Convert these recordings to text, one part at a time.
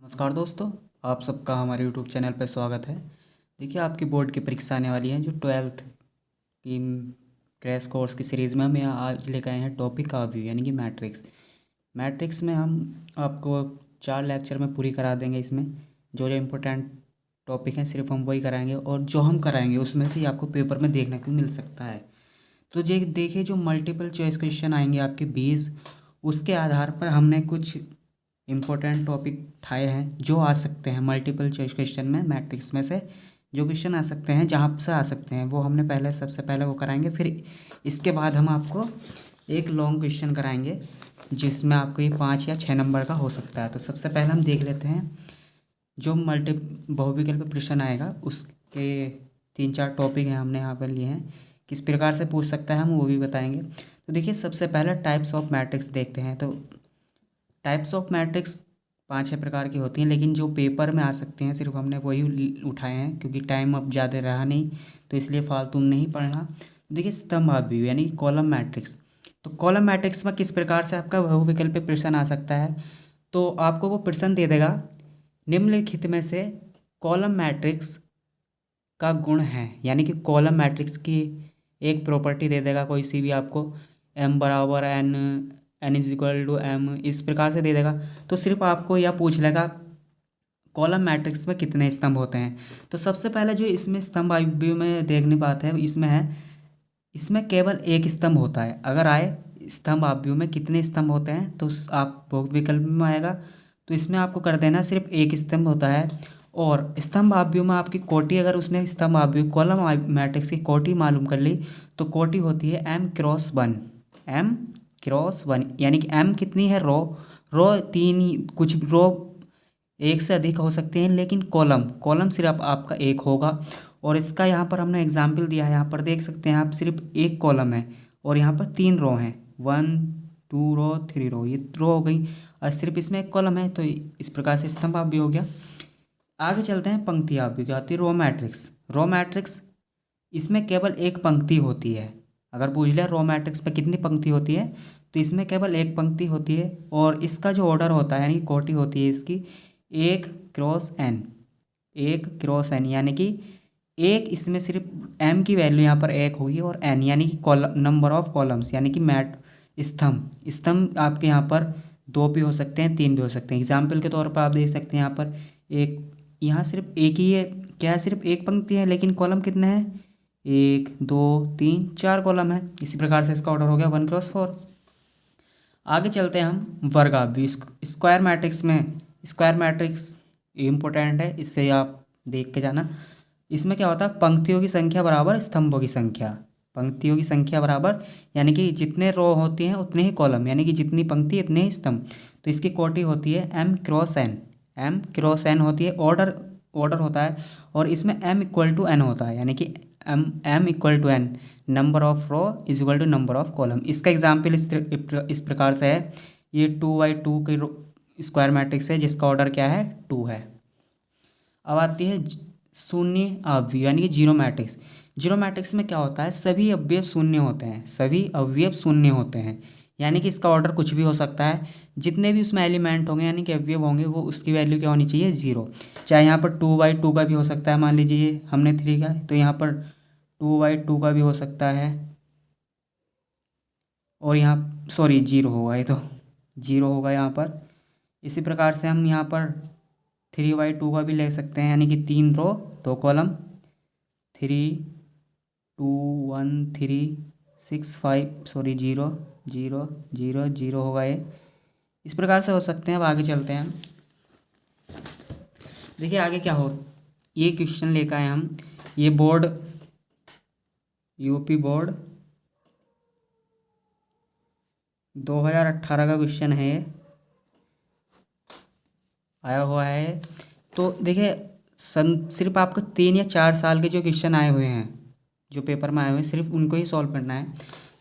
नमस्कार दोस्तों, आप सबका हमारे यूट्यूब चैनल पर स्वागत है। देखिए, आपकी बोर्ड की परीक्षा आने वाली है जो 12th की क्रैश कोर्स की सीरीज़ में हम यहाँ आज लेकर आए हैं टॉपिक का व्यू यानी कि मैट्रिक्स। मैट्रिक्स में हम आपको 4 लेक्चर में पूरी करा देंगे। इसमें जो जो इम्पोर्टेंट टॉपिक हैं सिर्फ हम वही कराएंगे और जो हम कराएंगे उसमें से ही आपको पेपर में देखने को मिल सकता है। तो जे देखिए, जो मल्टीपल चॉइस क्वेश्चन आएंगे आपके 20, उसके आधार पर हमने कुछ इम्पोर्टेंट टॉपिक उठाए हैं जो आ सकते हैं मल्टीपल चॉइस क्वेश्चन में। मैट्रिक्स में से जो क्वेश्चन आ सकते हैं, जहाँ से आ सकते हैं, वो हमने पहले सबसे पहले वो कराएंगे। फिर इसके बाद हम आपको एक लॉन्ग क्वेश्चन कराएंगे जिसमें आपको ये 5 या 6 नंबर का हो सकता है। तो सबसे पहले हम देख लेते हैं जो बहुविकल्प प्रश्न आएगा उसके 3-4 टॉपिक हैं हमने यहाँ पर लिए हैं, किस प्रकार से पूछ सकता है हम वो भी बताएंगे। तो देखिए, सबसे पहले टाइप्स ऑफ मैट्रिक्स देखते हैं। तो टाइप्स ऑफ मैट्रिक्स 5-6 प्रकार की होती हैं, लेकिन जो पेपर में आ सकते हैं सिर्फ हमने वही उठाए हैं क्योंकि टाइम अब ज़्यादा रहा नहीं, तो इसलिए फालतू नहीं पढ़ना। देखिए, स्तंभ आव्यूह यानी कॉलम मैट्रिक्स। तो कॉलम मैट्रिक्स में किस प्रकार से आपका बहुविकल्पीय प्रश्न आ सकता है। तो आपको वो प्रश्न दे देगा, निम्नलिखित में से कॉलम मैट्रिक्स का गुण है, यानी कि कॉलम मैट्रिक्स की एक प्रॉपर्टी दे देगा कोई सी भी आपको, m बराबर n is equal to m, इस प्रकार से दे देगा। तो सिर्फ आपको यह पूछ लेगा कॉलम मैट्रिक्स में कितने स्तंभ होते हैं। तो सबसे पहले जो इसमें स्तंभ आव्यूह में देखने बात है इसमें है, इसमें केवल एक स्तंभ होता है। अगर आए स्तंभ आव्यूह में कितने स्तंभ होते हैं तो आप बहुविकल्प में आएगा, तो इसमें आपको कर देना सिर्फ एक स्तंभ होता है। और स्तंभ आव्यूह में आपकी कोटि, अगर उसने स्तंभ आव्यूह कॉलम मैट्रिक्स की कोटि मालूम कर ली तो कोटि होती है m×1, m×1, यानी कि m कितनी है, रो 3, कुछ रो एक से अधिक हो सकते हैं, लेकिन कॉलम सिर्फ आपका एक होगा। और इसका यहाँ पर हमने एग्जाम्पल दिया है, यहाँ पर देख सकते हैं आप, सिर्फ एक कॉलम है और यहाँ पर 3 रो हैं, 1 2 रो 3 रो, ये रो हो गई और सिर्फ इसमें एक कॉलम है। तो इस प्रकार से स्तंभ आव्यूह हो गया। आगे चलते हैं पंक्ति आव्यूह, क्या होती है, रो मैट्रिक्स इसमें केवल एक पंक्ति होती है। अगर पूछ लिया रो मैट्रिक्स में कितनी पंक्ति होती है, तो इसमें केवल एक पंक्ति होती है और इसका जो ऑर्डर होता है यानी कोटि होती है इसकी 1×n, 1×n, यानी कि एक, इसमें सिर्फ m की वैल्यू यहाँ पर 1 होगी और n यानी कि कॉलम, नंबर ऑफ कॉलम्स, यानी कि स्तंभ आपके यहाँ पर 2 भी हो सकते हैं, 3 भी हो सकते हैं। एग्जाम्पल के तौर पर आप देख सकते हैं यहाँ पर यहाँ सिर्फ एक ही है, क्या है, सिर्फ एक पंक्ति है, लेकिन कॉलम कितने हैं, 1 2 3 4 कॉलम है। इसी प्रकार से इसका ऑर्डर हो गया 1×4। आगे चलते हैं हम वर्ग आव्यूह, स्क्वायर मैट्रिक्स में। स्क्वायर मैट्रिक्स इम्पोर्टेंट है, इससे आप देख के जाना। इसमें क्या होता है, पंक्तियों की संख्या बराबर स्तंभों की संख्या, पंक्तियों की संख्या बराबर, यानी कि जितने रो होती हैं उतने ही कॉलम, यानी कि जितनी पंक्ति उतने ही स्तंभ। तो इसकी कोटि होती है m×n होती है, ऑर्डर होता है और इसमें m=n होता है, यानी कि m=n, number of row is equal to number of column. इसका एग्जाम्पल इस प्रकार से है, ये 2×2 की स्क्वायर मैट्रिक्स है जिसका ऑर्डर क्या है, 2 है। अब आती है शून्य आव्यूह यानी कि जीरो मैट्रिक्स में क्या होता है, सभी अवयव शून्य होते हैं, यानी कि इसका ऑर्डर कुछ भी हो सकता है। जितने भी उसमें एलिमेंट होंगे यानी कि अवयव होंगे वो उसकी वैल्यू क्या होनी चाहिए, 0। चाहे यहाँ पर 2/2 का भी हो सकता है, मान लीजिए हमने 3 का, तो यहाँ पर 2/2 का भी हो सकता है और यहाँ 0 होगा, ये तो 0 होगा यहाँ पर। इसी प्रकार से हम यहाँ पर 3/2 का भी ले सकते हैं, यानी कि 3 रो 2 कॉलम, 3 2 1 3 6 5 0 0 0 0 होगा ये। इस प्रकार से हो सकते हैं। अब आगे चलते हैं, देखिए आगे क्या हो, ये क्वेश्चन लेकर आए हम, ये बोर्ड यूपी बोर्ड 2018 का क्वेश्चन है, ये आया हुआ है। तो देखिए, सिर्फ आपको 3 या 4 साल के जो क्वेश्चन आए हुए हैं, जो पेपर में आए हुए हैं, सिर्फ उनको ही सॉल्व करना है।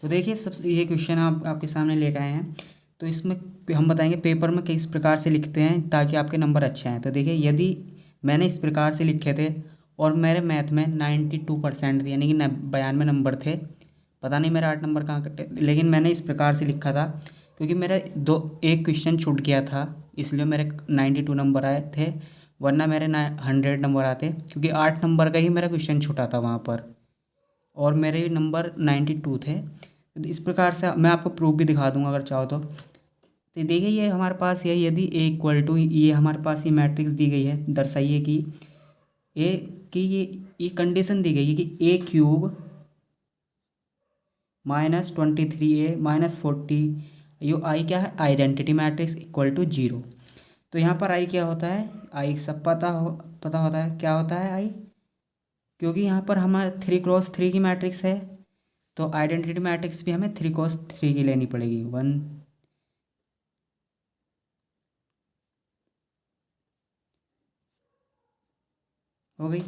तो देखिए, सबसे ये क्वेश्चन आपके सामने लेकर आए हैं, तो इसमें हम बताएंगे पेपर में किस प्रकार से लिखते हैं ताकि आपके नंबर अच्छे आएँ। तो देखिए, यदि मैंने इस प्रकार से लिखे थे और मेरे मैथ में 92% थे, यानी कि 92 नंबर थे, पता नहीं मेरा 8 नंबर कहाँ कटे, लेकिन मैंने इस प्रकार से लिखा था क्योंकि मेरा एक क्वेश्चन छूट गया था इसलिए मेरे 92 नंबर आए थे, वरना मेरे 100 नंबर आते, क्योंकि 8 नंबर का ही मेरा क्वेश्चन छूटा था वहाँ पर और मेरे नंबर 92 थे। तो इस प्रकार से मैं आपको प्रूफ भी दिखा दूंगा अगर चाहो तो देखिए ये हमारे पास है, यदि ए इक्वल टू, ये हमारे पास ये मैट्रिक्स दी गई है, दर्शाइए कि ए की ये कंडीशन दी गई है कि ए क्यूब -23a -40, यो आई क्या है, आइडेंटिटी मैट्रिक्स इक्वल टू 0। तो यहाँ पर आई क्या होता है, आई सब पता होता है क्या होता है आई, क्योंकि यहाँ पर हमारे 3x3 की मैट्रिक्स है, तो आइडेंटिटी मैट्रिक्स भी हमें 3x3 की लेनी पड़ेगी। 1 हो गई।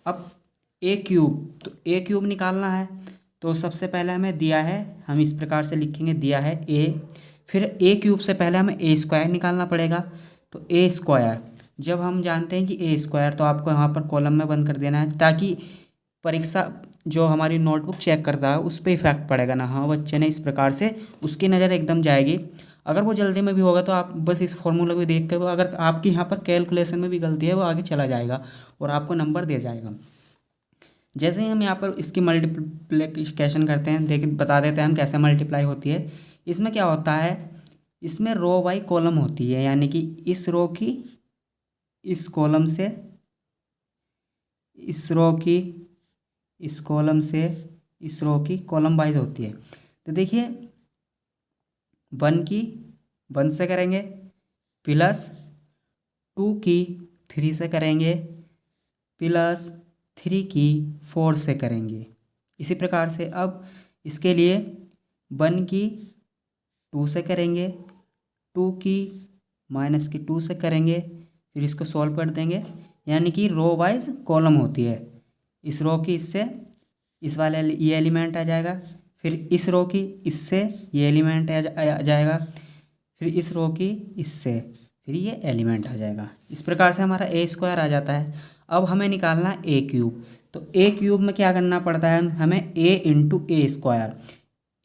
अब ए क्यूब, तो ए क्यूब निकालना है, तो सबसे पहले हमें दिया है, हम इस प्रकार से लिखेंगे, दिया है ए, फिर ए क्यूब से पहले हमें ए स्क्वायर निकालना पड़ेगा। तो ए स्क्वायर, जब हम जानते हैं कि ए स्क्वायर, तो आपको यहाँ पर कॉलम में बंद कर देना है, ताकि परीक्षा जो हमारी नोटबुक चेक करता है उस पर इफेक्ट पड़ेगा ना, हाँ बच्चे ने इस प्रकार से, उसकी नज़र एकदम जाएगी। अगर वो जल्दी में भी होगा तो आप बस इस फॉर्मूला को देख कर, अगर आपकी यहाँ पर कैलकुलेशन में भी गलती है वो आगे चला जाएगा और आपको नंबर दे जाएगा। जैसे ही हम यहाँ पर इसकी मल्टीप्लिकेशन करते हैं, बता देते हैं हम कैसे मल्टीप्लाई होती है। इसमें क्या होता है, इसमें रो बाई कॉलम होती है, यानी कि इस रो की इस कॉलम से, इस रो की इस कॉलम से इस रो की कॉलम वाइज होती है। तो देखिए 1 से करेंगे, प्लस 2 की 3 से करेंगे, प्लस 3 की 4 से करेंगे। इसी प्रकार से अब इसके लिए 1 की 2 से करेंगे, 2 की -2 से करेंगे, फिर इसको सॉल्व कर देंगे, यानी कि रो वाइज कॉलम होती है। इस रो की इससे इस वाले ये एलिमेंट आ जाएगा, फिर इस रो की इससे ये एलिमेंट आ जाएगा, फिर इस रो की इससे फिर ये एलिमेंट आ जाएगा। इस प्रकार से हमारा ए स्क्वायर आ जाता है। अब हमें निकालना है ए क्यूब, तो ए क्यूब में क्या करना पड़ता है, हमें ए इंटू ए स्क्वायर,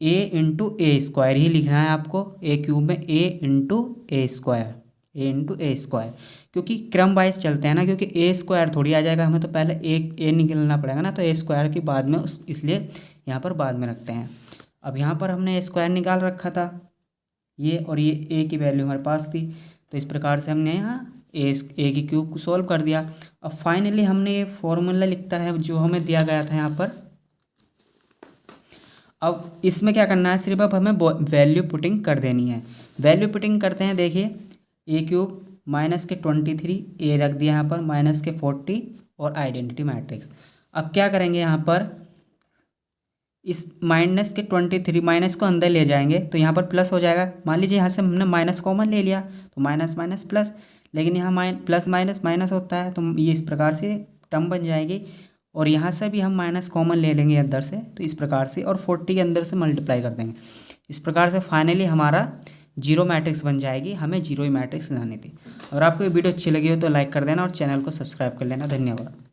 ए इंटू ए स्क्वायर ही लिखना है आपको। ए क्यूब में ए इंटू ए स्क्वायर, ए इंटू ए स्क्वायर, क्योंकि क्रम वाइज चलते हैं ना, क्योंकि ए स्क्वायर थोड़ी आ जाएगा, हमें तो पहले ए निकलना पड़ेगा ना, तो ए स्क्वायर के बाद में इसलिए यहाँ पर बाद में रखते हैं। अब यहाँ पर हमने ए स्क्वायर निकाल रखा था ये, और ये ए की वैल्यू हमारे पास थी, तो इस प्रकार से हमने यहाँ ए की क्यूब को सॉल्व कर दिया। अब फाइनली हमने ये फॉर्मूला लिखता है जो हमें दिया गया था यहाँ पर। अब इसमें क्या करना है, सिर्फ अब हमें वैल्यू पुटिंग कर देनी है। वैल्यू पुटिंग करते हैं, देखिए ए क्यूब -23, ए रख दिया यहाँ पर, -40 और आइडेंटिटी मैट्रिक्स। अब क्या करेंगे यहाँ पर, इस -23 माइनस को अंदर ले जाएंगे, तो यहाँ पर प्लस हो जाएगा। मान लीजिए यहाँ से हमने माइनस कॉमन ले लिया, तो माइनस माइनस प्लस, लेकिन यहाँ प्लस माइनस माइनस होता है, तो ये इस प्रकार से टर्म बन जाएगी, और यहाँ से भी हम माइनस कॉमन ले लेंगे अंदर से, तो इस प्रकार से, और 40 के अंदर से मल्टीप्लाई कर देंगे। इस प्रकार से फाइनली हमारा जीरो मैट्रिक्स बन जाएगी। हमें जीरो ही मैट्रिक्स लानी थी। अगर आपको ये वीडियो अच्छी लगी हो तो लाइक कर देना और चैनल को सब्सक्राइब कर लेना। धन्यवाद।